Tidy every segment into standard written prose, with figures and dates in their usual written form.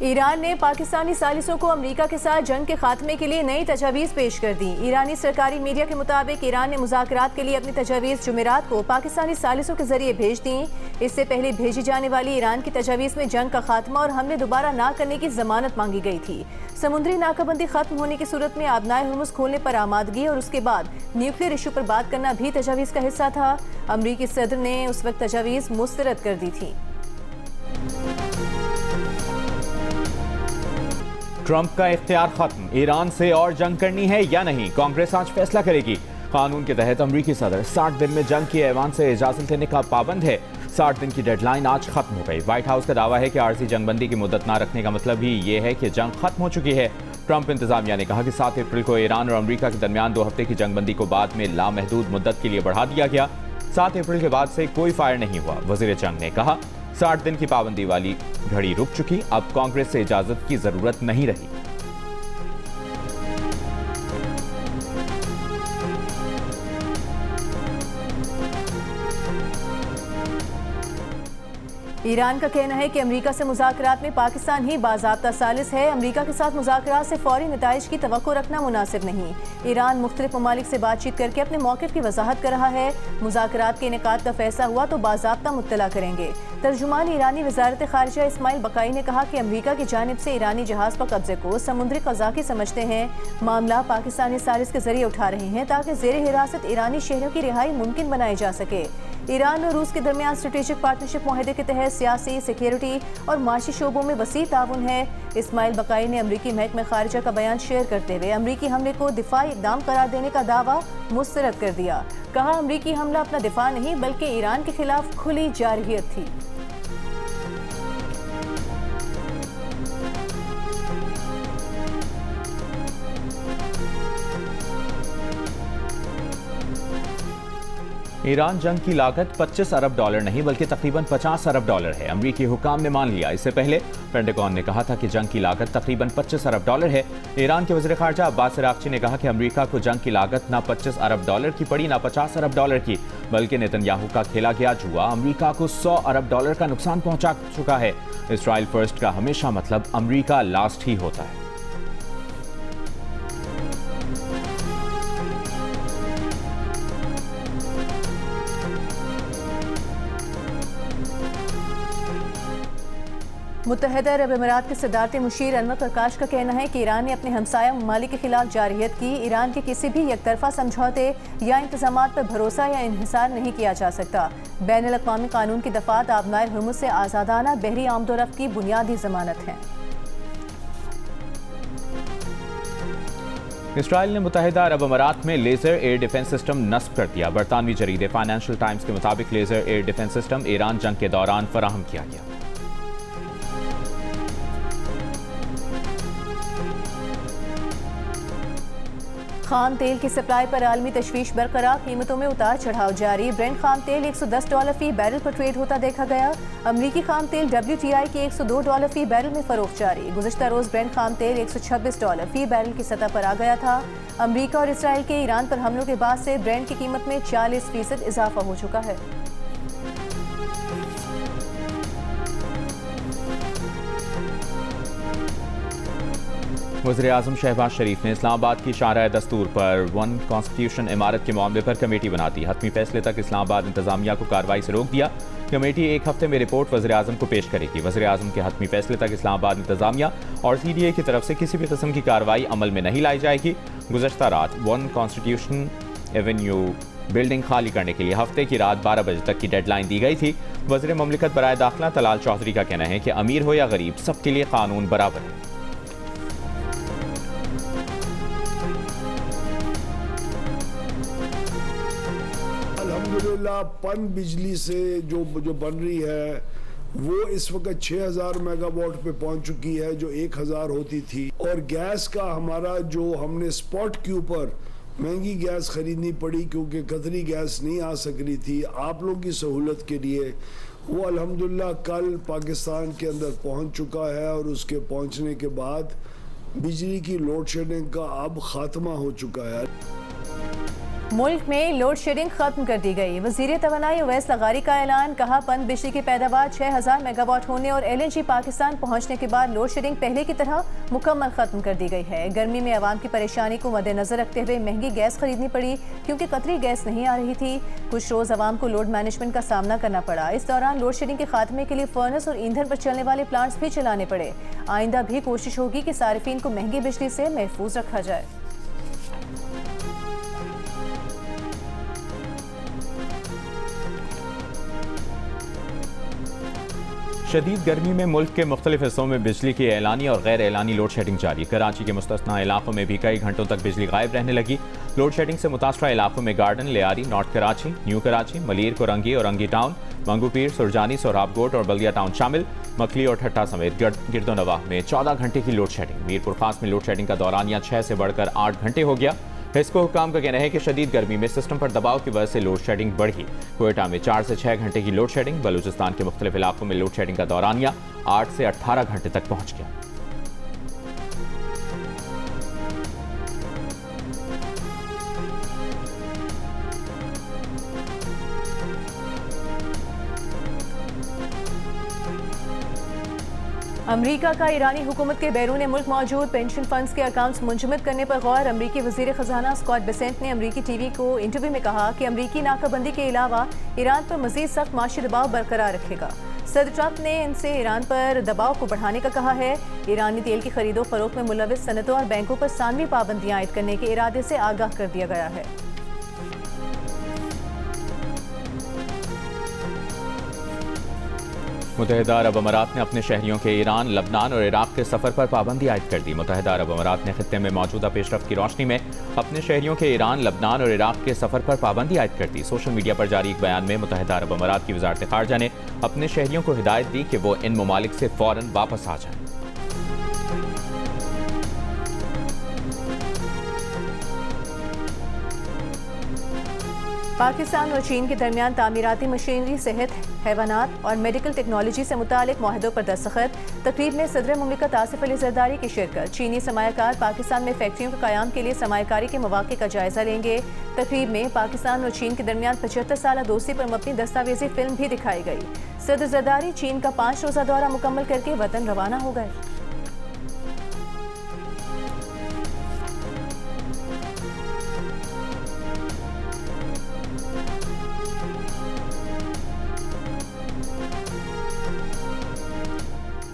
Iran ने पाकिस्तानी सालिसों को America के साथ जंग के खात्मे के लिए नई तजावीज़ पेश कर दी। ईरानी सरकारी मीडिया के मुताबिक ईरान ने मुज़ाकरात के लिए अपनी तजावीज़ जुमेरात को पाकिस्तानी सालिसों के जरिए भेज दी। इससे पहले भेजी जाने वाली ईरान की तजावीज़ में जंग का खात्मा और हमले दोबारा ना करने की जमानत मांगी गई थी। समुद्री नाकाबंदी खत्म होने की सूरत में आबनाए हुर्मुज़ खोलने पर आमादगी और उसके बाद न्यूक्लियर इशू पर बात करना भी तजावीज़ का हिस्सा था। अमरीकी सदर ने उस वक्त तजावीज़ मुस्तरद कर दी थी। ट्रंप का इख्तियार खत्म, ईरान से और जंग करनी है या नहीं, कांग्रेस आज फैसला करेगी। कानून के तहत अमरीकी सदर 60 दिन में जंग के ऐवान से इजाजत लेने का पाबंद है। 60 दिन की डेडलाइन आज खत्म हो गई। व्हाइट हाउस का दावा है कि आरजी जंगबंदी की मुद्दत ना रखने का मतलब ही ये है कि जंग खत्म हो चुकी है। ट्रंप इंतजामिया ने कहा कि 7 अप्रैल को ईरान और अमरीका के दरमियान 2 हफ्ते की जंगबंदी को बाद में लामहदूद मुद्दत के लिए बढ़ा दिया गया। 7 अप्रैल के बाद से कोई फायर नहीं हुआ। वजीर जंग ने कहा 60 दिन की पाबंदी वाली घड़ी रुक चुकी, अब कांग्रेस से इजाजत की जरूरत नहीं रही। ईरान का कहना है कि अमेरिका से मुज़ाकरात में पाकिस्तान ही बाज़ाब्ता सालिस है। अमेरिका के साथ मुज़ाकरात से फौरी नताइज की तवक्को रखना मुनासिब नहीं। ईरान मुख्तलिफ ममालिक से बातचीत करके अपने मौक़िफ़ की वजाहत कर रहा है। मुज़ाकरात के इनेकाद का फैसला हुआ तो बाज़ाब्ता मुत्तला करेंगे। तर्जुमान ईरानी वज़ारत ख़ारिजा इस्माइल बकाई ने कहा कि अमेरिका की जानिब से ईरानी जहाज़ पर कब्जे को समुद्री क़ज़ाक़ी समझते हैं। मामला पाकिस्तानी सालिस के जरिए उठा रहे हैं ताकि ज़ेर हिरासत ईरानी शहरों की रिहाई मुमकिन बनाई जा सके। ईरान और रूस के दरमियान स्ट्रेटेजिक पार्टनरशिप मुआहदे के तहत सियासी, सिक्योरिटी और माशी शोबों में वसी ताउन है। इस्माइल बकाई ने अमरीकी महकमे खारिजा का बयान शेयर करते हुए अमरीकी हमले को दिफाई इक़दाम करार देने का दावा मुस्तरद कर दिया। कहा अमरीकी हमला अपना दिफा नहीं बल्कि ईरान के खिलाफ खुली जारहियत थी। ईरान जंग की लागत 25 अरब डॉलर नहीं बल्कि तकरीबन 50 अरब डॉलर है। अमरीकी हुकाम ने मान लिया। इससे पहले पेंटागन ने कहा था कि जंग की लागत तकरीबन 25 अरब डॉलर है। ईरान के वज़ीर ख़ारिजा अब्बास अराग़ची ने कहा कि अमरीका को जंग की लागत ना 25 अरब डॉलर की पड़ी ना 50 अरब डॉलर की, बल्कि नेतन्याहू का खेला गया जुआ अमरीका को 100 अरब डॉलर का नुकसान पहुंचा चुका है। इसराइल फर्स्ट का हमेशा मतलब अमरीका लास्ट ही होता है। मुत्तहिदा अरब अमीरात के सदारती मुशीर अनवर प्रकाश का कहना है कि ईरान ने अपने हमसाया ममालिक के खिलाफ जारहियत की। ईरान के किसी भी एकतरफा समझौते या इंतजामात पर भरोसा या इन्हिसार नहीं किया जा सकता। बैनुल अक़वामी कानून की दफ़ात आबनाए हुर्मुज़ से आज़ादाना बहरी आमदोरफ्त की बुनियादी ज़मानत है। इसराइल ने मुत्तहिदा अरब अमीरात में लेज़र एयर डिफेंस सिस्टम नस्ब कर दिया। बरतानवी जरीदे फाइनेंशियल टाइम्स के मुताबिक laser air defence system Iran जंग के दौरान फराहम किया गया। खाम तेल की सप्लाई पर आलमी तशवीश बरकरार, कीमतों में उतार चढ़ाव जारी। ब्रेंट खाम तेल $110 फी बैरल पर ट्रेड होता देखा गया। अमरीकी खाम तेल WTI के $102 फी बैरल में फरोख्त जारी। गुज़िश्ता रोज़ ब्रेंट खाम तेल $126 फी बैरल की सतह पर आ गया था। अमरीका और इसराइल के ईरान पर हमलों के बाद से ब्रेंट की कीमत में 40% इजाफा हो चुका है। वज़ीर आज़म शहबाज शरीफ ने इस्लामाबाद की शाहराह दस्तूर पर 1 कॉन्स्टिट्यूशन इमारत के मामले पर कमेटी बना दी। हतमी फैसले तक इस्लामाबाद इंतजामिया को कार्रवाई से रोक दिया। कमेटी 1 हफ्ते में रिपोर्ट वज़ीर आज़म को पेश करेगी। वज़ीर आज़म के हतमी फैसले तक इस्लामाबाद इंतजामिया और CDA की तरफ से किसी भी किस्म की कार्रवाई अमल में नहीं लाई जाएगी। गुज़श्ता रात 1 कॉन्स्टिट्यूशन एवेन्यू बिल्डिंग खाली करने के लिए हफ्ते की रात 12 बजे तक की डेडलाइन दी गई थी। वज़ीर ममलिकत बराए दाखिला तलाल चौधरी का कहना है कि अमीर हो या गरीब सबके लिए कानून बराबर है। अल्हम्दुलिल्लाह पन बिजली से जो बन रही है वो इस वक्त 6000 मेगावाट पे पहुंच चुकी है जो 1000 होती थी। और गैस का हमारा जो हमने स्पॉट के ऊपर महंगी गैस खरीदनी पड़ी क्योंकि कतरी गैस नहीं आ सक रही थी आप लोगों की सहूलत के लिए, वो अल्हम्दुलिल्लाह कल पाकिस्तान के अंदर पहुंच चुका है। और उसके पहुंचने के बाद बिजली की लोड शेडिंग का अब खात्मा हो चुका है। मुल्क में लोड शेडिंग खत्म कर दी गई। वज़ीर तवानाई उवैस लगारी का ऐलान, कहा पन बिजली की पैदावार 6000 मेगावाट होने और LNG पाकिस्तान पहुंचने के बाद लोड शेडिंग पहले की तरह मुकम्मल खत्म कर दी गई है। गर्मी में आवाम की परेशानी को मद्देनजर रखते हुए महंगी गैस खरीदनी पड़ी क्योंकि कतरी गैस नहीं आ रही थी। कुछ रोज आवाम को लोड मैनेजमेंट का सामना करना पड़ा। इस दौरान लोड शेडिंग के खात्मे के लिए फर्नेस और ईंधन पर चलने वाले प्लांट्स भी चलाने पड़े। आइंदा भी कोशिश होगी कि सारिफीन को महंगी बिजली से महफूज रखा जाए। शदीद गर्मी में मुल्क के मुख्तलिफ हिस्सों में बिजली की एलानी और गैर एलानी लोड शेडिंग जारी। कराची के मुस्तस्ना इलाकों में भी कई घंटों तक बिजली गायब रहने लगी। लोड शेडिंग से मुतासरा इलाकों में garden, Lyari, north Karachi, new Karachi, Malir, Korangi और अंगी टाउन, मंगूपीर, सुरजानी, सोहराबकोट और बल्दिया टाउन शामिल। मकली और ठट्टा समेत गिरदोनवाह में 14 घंटे की लोड शेडिंग। मीरपुर खास में लोड शेडिंग का दौरानिया 6 से बढ़कर 8 घंटे हो गया। हिस्को हुकाम का कहना है कि शदीद गर्मी में सिस्टम पर दबाव की वजह से लोड शेडिंग बढ़ी। कोयटा में 4 से 6 घंटे की लोड शेडिंग। बलूचिस्तान के मुख्तलिफ इलाकों में लोड शेडिंग का दौरानिया 8 से 18 घंटे तक पहुंच गया। अमरीका का ईरानी हुकूमत के बैरून मुल्क मौजूद पेंशन फंड्स के अकाउंट्स मुंजमद करने पर गौर। अमरीकी वजीर खजाना स्कॉट बेसेंट ने अमरीकी टीवी को इंटरव्यू में कहा कि अमरीकी नाकाबंदी के अलावा ईरान पर मजीद सख्त माशी दबाव बरकरार रखेगा। सदर ट्रंप ने इनसे ईरान पर दबाव को बढ़ाने का कहा है। ईरानी तेल की खरीदो फरोख्त में मुलविस सनतों और बैंकों पर सानवी पाबंदियां आयद करने के इरादे से आगाह कर दिया गया है। मुत्तहिदा अरब अमारात ने अपने शहरियों के ईरान, लबनान और इराक के सफर पर पाबंदी आयद कर दी। मुत्तहिदा अरब अमारात ने खित्ते में मौजूदा पेशरफ्त की रोशनी में अपने शहरियों के ईरान, लबनान और इराक के सफर पर पाबंदी आयद कर दी। सोशल मीडिया पर जारी एक बयान में मुत्तहिदा अरब अमारात की वजारत खारजा ने अपने शहरियों को हिदायत दी कि वो इन ममालिक से फौरन वापस आ जाएं। पाकिस्तान और चीन के दरमियान तामीराती मशीनरी, सेहत, हैवानात और मेडिकल टेक्नोलॉजी से मुतालिक माहिदों पर दस्तखत। तकरीब में सदर मुमलिकत आसिफ अली जरदारी की शिरकत। चीनी सरमायाकार पाकिस्तान में फैक्ट्रियों के क़याम के लिए सरमायाकारी के मौक़े का जायजा लेंगे। तकरीब में पाकिस्तान और चीन के दरमियान 75 साल दोस्ती पर मबनी दस्तावेजी फिल्म भी दिखाई गई। सदर जरदारी चीन का 5 रोज़ा दौरा मुकम्मल करके वतन रवाना हो गए।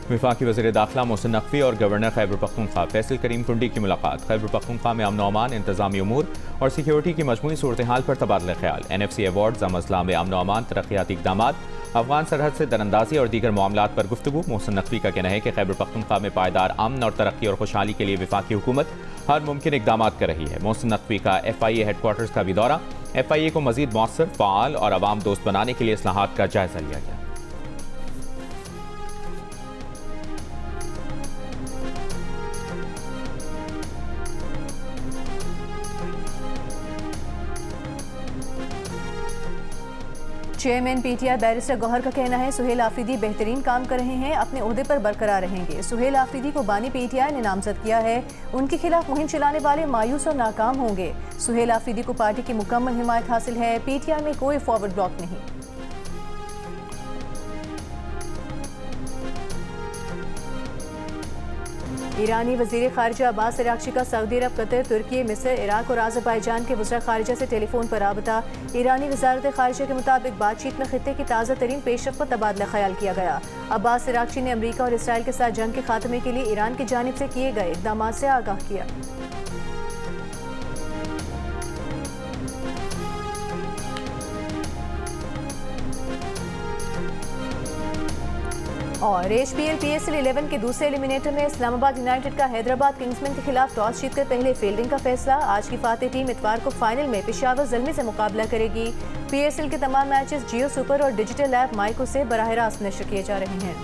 वफाकी वज़ीर दाखिला मोहसिन नकवी और गवर्नर खैबर पख्तूनख्वा फैसल करीम कुंडी की मुलाकात। खैबर पख्तूनख्वा में अमन अमान, इंतजामी उमूर और सिक्योरिटी की मजमूई सूरत हाल पर तबादला ख्याल। NFC अवार्ड, अमला में अमन अमान, तरक्याती इक़दामात, अफगान सरहद से दरअंदाजी और दीगर मामलात पर गुफ्तगू। मोहसिन नकवी का कहना है कि खैबर पख्तूनख्वा में पायदार अमन और तरक्की और खुशहाली के लिए वफाकी हुकूमत हर मुमकिन इक़दामात कर रही है। मोहसिन नकवी का FIA हेडक्वार्टर्स का भी दौरा। FIA को मजीद मौसर, फ़ाल और अवाम दोस्त बनाने के लिए इस्लाहात का जायजा लिया गया। चेयरमैन PTI बैरिस्टर गौहर का कहना है सुहेल आफरीदी बेहतरीन काम कर रहे हैं, अपने ओहदे पर बरकरार रहेंगे। सुहेल आफरीदी को बानी PTI ने नामजद किया है। उनके खिलाफ मुहिम चलाने वाले मायूस और नाकाम होंगे। सुहेल आफरीदी को पार्टी की मुकम्मल हिमायत हासिल है। PTI में कोई फॉरवर्ड ब्लॉक नहीं। ईरानी वजीर खारिजा अब्बास अरागची का सऊदी अरब, कतर, तुर्की, मिस्र, इराक और अज़रबैजान के वज़ीर खारिजा से टेलीफोन पर राबता। ईरानी वजारत खारिजा के मुताबिक बातचीत में खित्ते की ताज़ा तरीन पेशरफ्त पर तबादला ख्याल किया गया। अब्बास अरागची ने अमरीका और इसराइल के साथ जंग के खात्मे के लिए ईरान की जानिब से किए गए इक़दामात से आगाह किया। और HPL PSL 11 के दूसरे एलिमिनेटर में इस्लामाबाद यूनाइटेड का हैदराबाद किंग्समैन के खिलाफ टॉस जीतकर पहले फील्डिंग का फैसला। आज की फातेह टीम इतवार को फाइनल में पेशावर ज़ल्मी से मुकाबला करेगी। PSL के तमाम मैचेस जियो सुपर और डिजिटल ऐप माइको से बराह रास्त नशर किए जा रहे हैं।